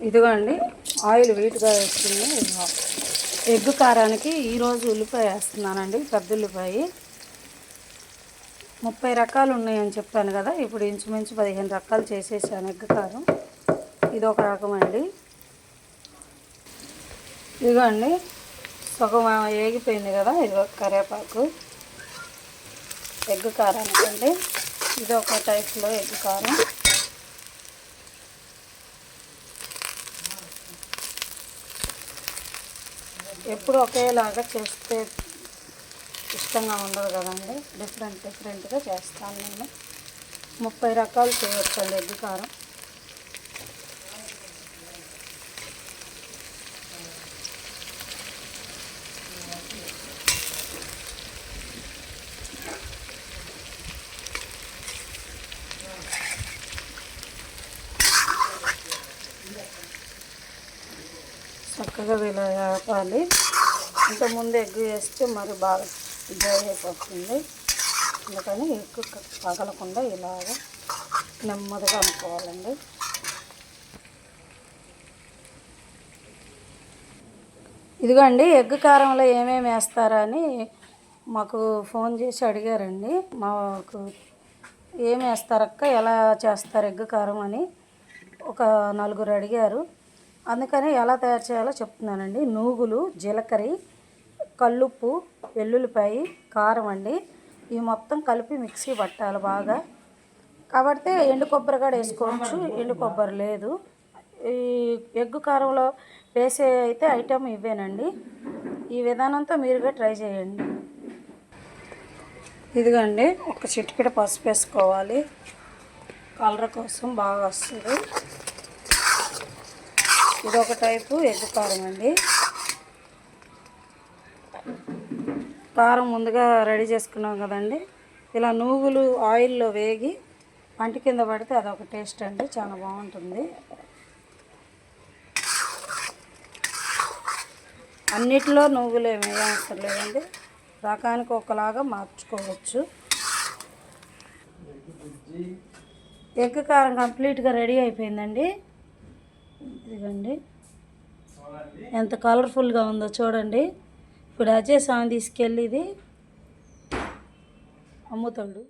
ఇదిగోండి ఆయిల్ వీట్గా వేస్తుంది. ఎగ్ కారానికి ఈరోజు ఉల్లిపాయ వేస్తున్నానండి, పెద్ద ఉల్లిపాయ. 30 రకాలు ఉన్నాయని చెప్పాను కదా, ఇప్పుడు ఇంచుమించు 15 రకాలు చేసేసాను ఎగ్ కారం. ఇది ఒక రకం అండి. ఇదిగోండి సగం ఏగిపోయింది కదా, ఇది ఒక కరివేపాకు. ఎగ్ కారానికి అండి, ఇది ఒక టైప్లో ఎగ్ కారం. ఎప్పుడు ఒకేలాగా చేస్తే ఇష్టంగా ఉండదు కదండి, డిఫరెంట్గా చేస్తాను నేను. 30 రకాలు చేయొచ్చండి ఎగ్ కారం. చక్కగా ఇలా వేపాలి. ఇంతకుముందు ఎగ్ వేస్తే మరి బాగా డ్రై అయిపోతుంది, అందుకని ఎగ్ పగలకుండా ఇలాగ నెమ్మదిగా అనుకోవాలండి. ఇదిగోండి ఎగ్ కారంలో ఏమేమి వేస్తారా అని మాకు ఫోన్ చేసి అడిగారండి. మాకు ఏమి వేస్తారక్క, ఎలా చేస్తారు ఎగ్ కారం అని ఒక 4 అడిగారు. అందుకని ఎలా తయారు చేయాలో చెప్తున్నానండి. నూగులు, జీలకర్ర, కల్లుప్పు, వెల్లుల్లిపాయ, కారం అండి. ఇవి మొత్తం కలిపి మిక్సీ పట్టాలి బాగా. కాబట్టి ఎండు కొబ్బరి కూడా వేసుకోవచ్చు, ఎండు కొబ్బరి లేదు. ఈ ఎగ్ కారంలో వేసే అయితే ఐటమ్ ఇవేనండి. ఈ విధానంతో మీరుగా ట్రై చేయండి. ఇదిగోండి ఒక చిటికెడ పసుపు వేసుకోవాలి, కలర్ కోసం బాగా వస్తుంది. ఇది ఒక టైపు ఎగ్ కారం అండి. కారం ముందుగా రెడీ చేసుకున్నాం కదండి, ఇలా నూగులు ఆయిల్లో వేగి పంటి కింద పడితే అదొక టేస్ట్ అండి, చాలా బాగుంటుంది. అన్నిటిలో నువ్వులు ఏమి అవసరం లేదండి, రకానికి ఒకలాగా మార్చుకోవచ్చు. ఎగ్ కారం కంప్లీట్గా రెడీ అయిపోయిందండి. ఇదిగోండి ఎంత కలర్ఫుల్గా ఉందో చూడండి. ఇప్పుడు అజయ్ స్వామి తీసుకెళ్ళి ఇది అమ్ముతాడు.